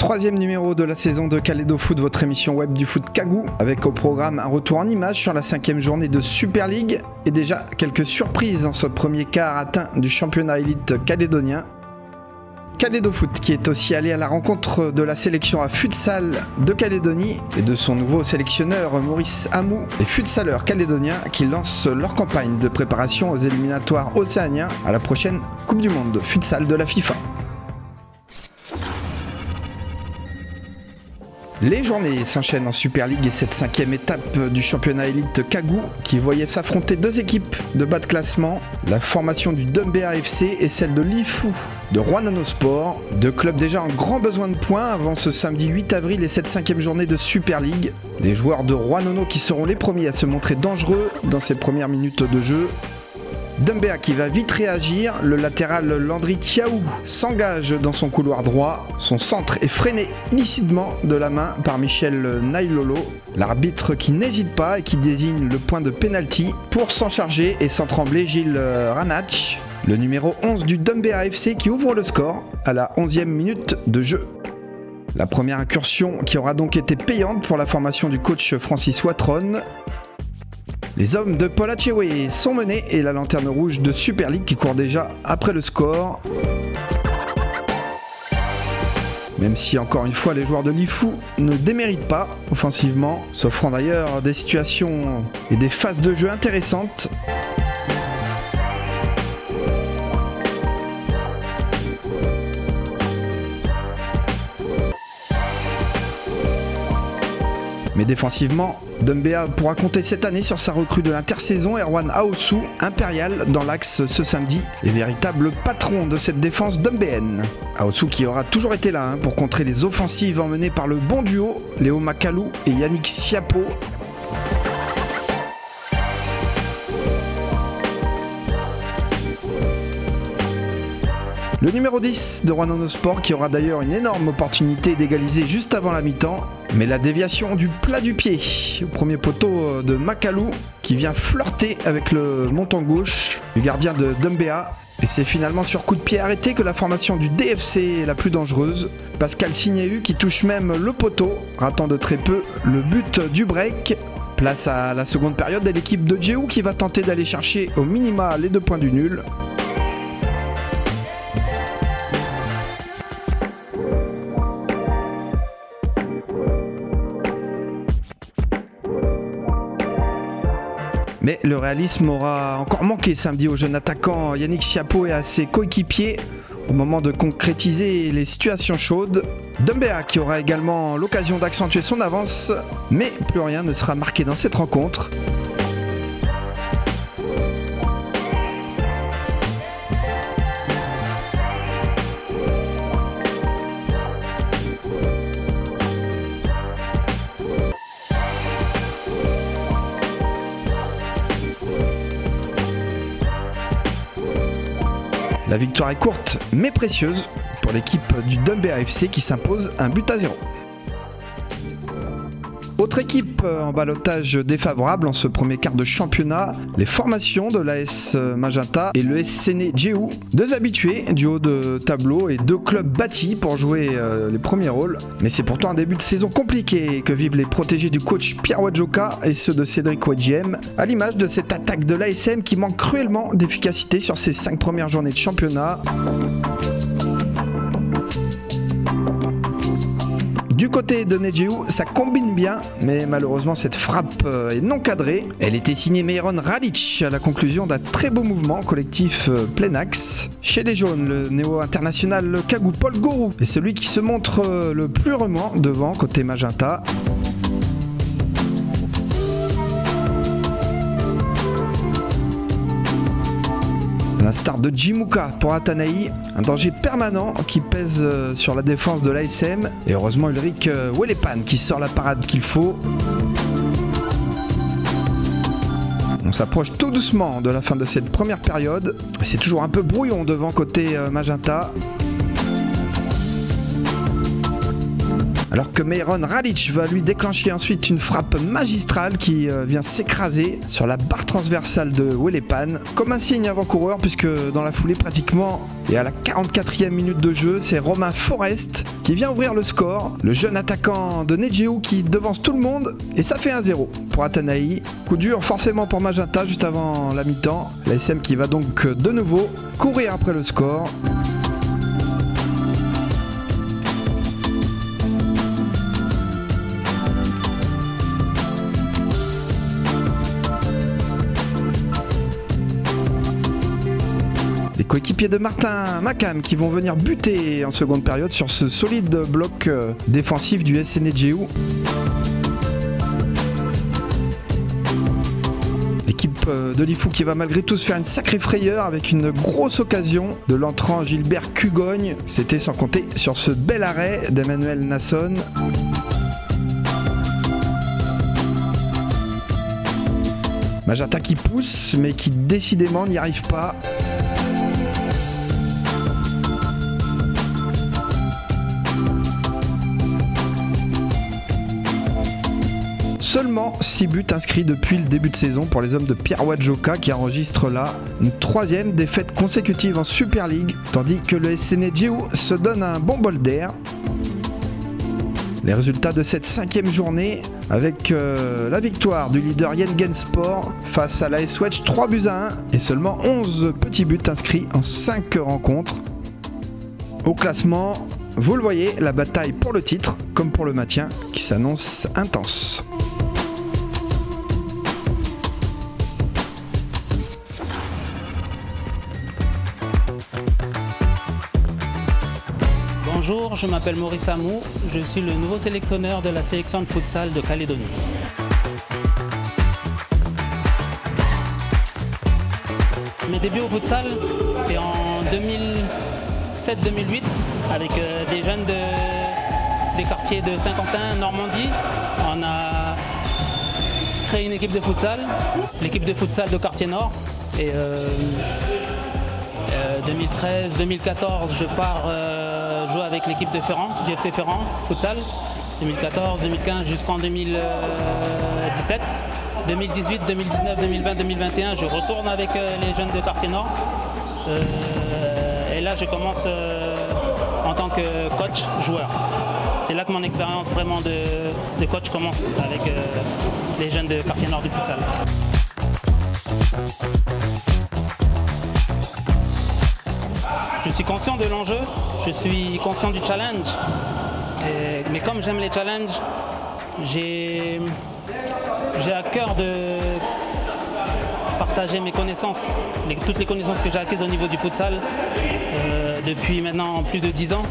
Troisième numéro de la saison de Kalédo Foot, votre émission web du foot Kagou, avec au programme un retour en images sur la 5e journée de Super League et déjà quelques surprises dans ce premier quart atteint du championnat élite calédonien. Kalédo Foot qui est aussi allé à la rencontre de la sélection à futsal de Calédonie et de son nouveau sélectionneur Maurice Hamou, les futsaleurs calédoniens qui lancent leur campagne de préparation aux éliminatoires océaniens à la prochaine Coupe du Monde de futsal de la FIFA. Les journées s'enchaînent en Super League et cette 5e étape du championnat élite Kagou qui voyait s'affronter deux équipes de bas de classement, la formation du Dumbéa FC et celle de l'IFU de Rouen Sport, deux clubs déjà en grand besoin de points avant ce samedi 8 avril et cette 5e journée de Super League. Les joueurs de Rouen qui seront les premiers à se montrer dangereux dans ces premières minutes de jeu. Dumbéa qui va vite réagir, le latéral Landry Tiaou s'engage dans son couloir droit, son centre est freiné lucidement de la main par Michel Nailolo, l'arbitre qui n'hésite pas et qui désigne le point de pénalty pour s'en charger et sans trembler Gilles Ranach, le numéro 11 du Dumbéa FC qui ouvre le score à la 11e minute de jeu. La première incursion qui aura donc été payante pour la formation du coach Francis Watron. Les hommes de Paul Achewe sont menés et la lanterne rouge de Super League qui court déjà après le score. Même si encore une fois les joueurs de l'IFU ne déméritent pas offensivement, s'offrant d'ailleurs des situations et des phases de jeu intéressantes. Mais défensivement, Dumbéa pourra compter cette année sur sa recrue de l'intersaison, Erwan Aossou, impérial dans l'axe ce samedi, et véritable patron de cette défense dumbéenne. Aossou qui aura toujours été là pour contrer les offensives emmenées par le bon duo, Léo Macalou et Yannick Siapo. Le numéro 10 de Rouen Sport qui aura d'ailleurs une énorme opportunité d'égaliser juste avant la mi-temps. Mais la déviation du plat du pied au premier poteau de Macalou qui vient flirter avec le montant gauche du gardien de Dumbéa. Et c'est finalement sur coup de pied arrêté que la formation du DFC est la plus dangereuse. Pascal Signéhu qui touche même le poteau, ratant de très peu le but du break. Place à la seconde période et l'équipe de Djéou qui va tenter d'aller chercher au minima les 2 points du nul. Mais le réalisme aura encore manqué samedi au jeune attaquant Yannick Siapo et à ses coéquipiers au moment de concrétiser les situations chaudes. Dumbéa qui aura également l'occasion d'accentuer son avance, mais plus rien ne sera marqué dans cette rencontre. La victoire est courte mais précieuse pour l'équipe du Dumbéa FC qui s'impose 1-0. Autre équipe en ballottage défavorable en ce premier quart de championnat, les formations de l'AS Magenta et le SCN Djéou, deux habitués du haut de tableau et deux clubs bâtis pour jouer les premiers rôles. Mais c'est pourtant un début de saison compliqué que vivent les protégés du coach Pierre Wadjoka et ceux de Cédric Wedjiem, à l'image de cette attaque de l'ASM qui manque cruellement d'efficacité sur ces 5 premières journées de championnat. Du côté de Nedjéou, ça combine bien, mais malheureusement cette frappe est non cadrée. Elle était signée Meiron Ralic à la conclusion d'un très beau mouvement collectif plein axe. Chez les jaunes, le néo-international Kagou Paul Gorou est celui qui se montre le plus remuant devant côté Magenta. À l'instar de Djimouka pour Atanaï, un danger permanent qui pèse sur la défense de l'ASM. Et heureusement Ulrich Welepan qui sort la parade qu'il faut. On s'approche tout doucement de la fin de cette première période. C'est toujours un peu brouillon devant côté Magenta. Alors que Meiron Ralic va lui déclencher ensuite une frappe magistrale qui vient s'écraser sur la barre transversale de Welepan, comme un signe avant-coureur, puisque dans la foulée pratiquement, et à la 44e minute de jeu, c'est Romain Forest qui vient ouvrir le score, le jeune attaquant de Nedjeou qui devance tout le monde, et ça fait 1-0 pour Atanai. Coup dur forcément pour Magenta juste avant la mi-temps, la SM qui va donc de nouveau courir après le score. Les coéquipiers de Martin Makam qui vont venir buter en seconde période sur ce solide bloc défensif du SC Nedjeou. L'équipe de Lifou qui va malgré tout se faire une sacrée frayeur avec une grosse occasion de l'entrant Gilbert Cugogne. C'était sans compter sur ce bel arrêt d'Emmanuel Nasson. Magenta qui pousse mais qui décidément n'y arrive pas. Seulement 6 buts inscrits depuis le début de saison pour les hommes de Pierre Wadjoka qui enregistrent là une 3e défaite consécutive en Super League, tandis que le SC Nedjeou se donne un bon bol d'air. Les résultats de cette 5e journée avec la victoire du leader Yengen-Sport face à l'AS Wedge 3-1 et seulement 11 petits buts inscrits en 5 rencontres. Au classement, vous le voyez, la bataille pour le titre comme pour le maintien qui s'annonce intense. Bonjour, je m'appelle Maurice Amou, je suis le nouveau sélectionneur de la sélection de futsal de Calédonie. Mes débuts au futsal, c'est en 2007-2008 avec des jeunes des quartiers de Saint-Quentin, Normandie. On a créé une équipe de futsal, l'équipe de futsal de Quartier Nord. Et 2013-2014, je pars jouer avec l'équipe de Ferrand, du FC Ferrand, futsal. 2014, 2015 jusqu'en 2017. 2018, 2019, 2020, 2021, je retourne avec les jeunes de Quartier Nord. Et là, je commence en tant que coach, joueur. C'est là que mon expérience vraiment de coach commence avec les jeunes de Quartier Nord du futsal. Je suis conscient de l'enjeu, je suis conscient du challenge, mais comme j'aime les challenges, j'ai à cœur de partager mes connaissances, toutes les connaissances que j'ai acquises au niveau du futsal depuis maintenant plus de 10 ans.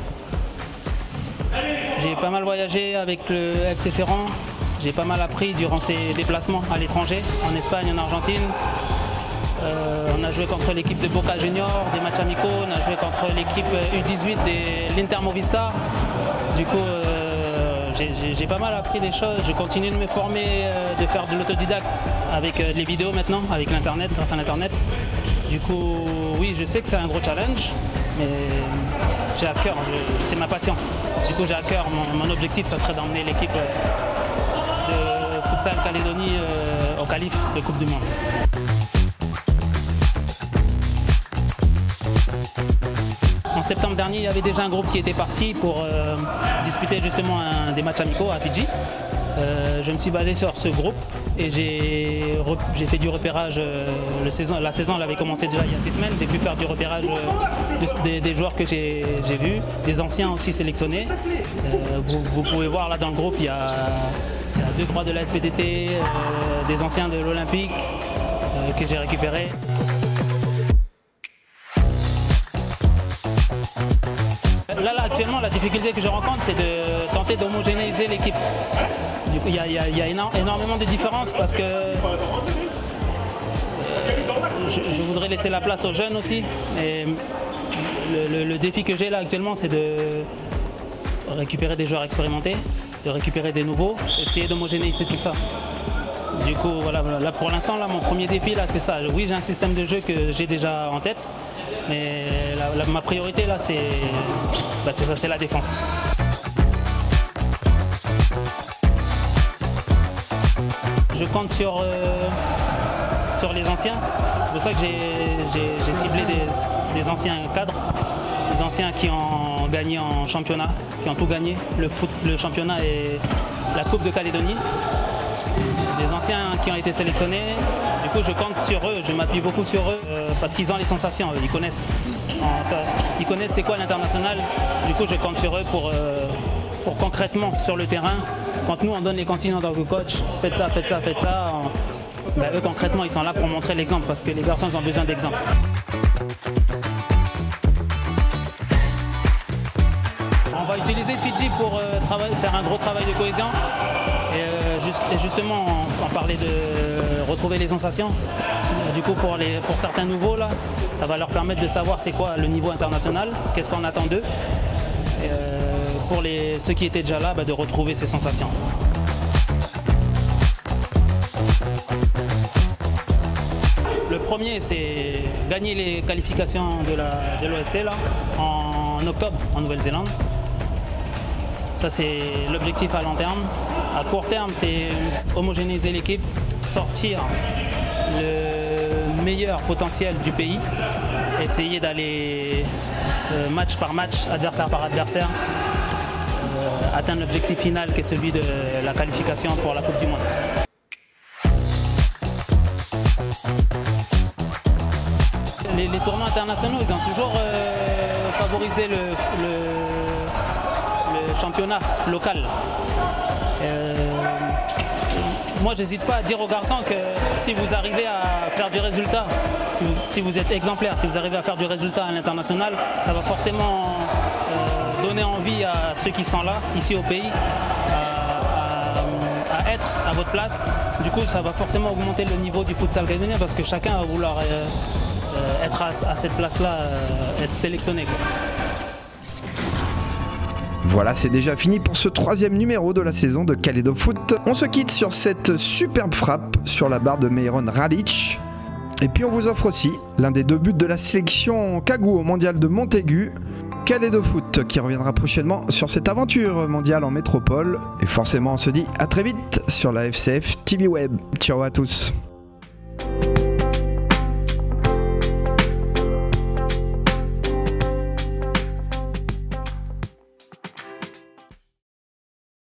J'ai pas mal voyagé avec le FC Ferrand, j'ai pas mal appris durant ces déplacements à l'étranger, en Espagne, en Argentine. On a joué contre l'équipe de Boca Junior, des matchs amicaux, on a joué contre l'équipe U18 de l'Inter Movistar. Du coup, j'ai pas mal appris des choses, je continue de me former, de faire de l'autodidacte avec les vidéos maintenant, avec l'internet, grâce à l'internet. Du coup, oui, je sais que c'est un gros challenge, mais j'ai à cœur, c'est ma passion. Du coup, j'ai à cœur, mon objectif, ça serait d'emmener l'équipe de futsal Calédonie au qualif de Coupe du Monde. En septembre dernier, il y avait déjà un groupe qui était parti pour disputer justement des matchs amicaux à Fidji. Je me suis basé sur ce groupe et j'ai fait du repérage. La saison elle avait commencé déjà il y a 6 semaines. J'ai pu faire du repérage des joueurs que j'ai vus, des anciens aussi sélectionnés. Vous pouvez voir là dans le groupe, il y a 2-3 de la SPDT, des anciens de l'Olympique que j'ai récupérés. Là, actuellement, la difficulté que je rencontre, c'est de tenter d'homogénéiser l'équipe. Il y a énormément de différences parce que je voudrais laisser la place aux jeunes aussi. Et le défi que j'ai là actuellement, c'est de récupérer des joueurs expérimentés, de récupérer des nouveaux, essayer d'homogénéiser tout ça. Du coup, voilà, là pour l'instant, mon premier défi, là, c'est ça. Oui, j'ai un système de jeu que j'ai déjà en tête. Mais ma priorité là, c'est ça, c'est la défense. Je compte sur les anciens. C'est pour ça que j'ai ciblé des anciens cadres, des anciens qui ont gagné en championnat, qui ont tout gagné, le championnat et la Coupe de Calédonie. Des anciens qui ont été sélectionnés. Du coup, je compte sur eux, je m'appuie beaucoup sur eux parce qu'ils ont les sensations, ils connaissent. Ils connaissent c'est quoi l'international. Du coup, je compte sur eux pour concrètement sur le terrain. Quand nous on donne les consignes en tant que coach, faites ça, faites ça, faites ça. Ben, eux concrètement ils sont là pour montrer l'exemple parce que les garçons ils ont besoin d'exemple. On va utiliser Fidji pour faire un gros travail de cohésion. Et justement on parlait de retrouver les sensations. Du coup pour certains nouveaux là, ça va leur permettre de savoir c'est quoi le niveau international, qu'est-ce qu'on attend d'eux. Pour ceux qui étaient déjà là, de retrouver ces sensations. Le premier, c'est gagner les qualifications de l'OFC en octobre en Nouvelle-Zélande. Ça, c'est l'objectif à long terme. À court terme, c'est homogénéiser l'équipe, sortir le meilleur potentiel du pays, essayer d'aller match par match, adversaire par adversaire, atteindre l'objectif final qui est celui de la qualification pour la Coupe du Monde. Les tournois internationaux, ils ont toujours favorisé le championnat local. Moi, j'hésite pas à dire aux garçons que si vous arrivez à faire du résultat, si vous êtes exemplaire, si vous arrivez à faire du résultat à l'international, ça va forcément donner envie à ceux qui sont là, ici au pays, à être à votre place. Du coup, ça va forcément augmenter le niveau du futsal calédonien parce que chacun va vouloir être à cette place-là, être sélectionné, quoi. Voilà, c'est déjà fini pour ce 3e numéro de la saison de Kalédo Foot. On se quitte sur cette superbe frappe sur la barre de Meiron Ralic. Et puis on vous offre aussi l'un des 2 buts de la sélection Kagou au mondial de Montaigu. Kalédo Foot qui reviendra prochainement sur cette aventure mondiale en métropole. Et forcément on se dit à très vite sur la FCF TV Web. Ciao à tous.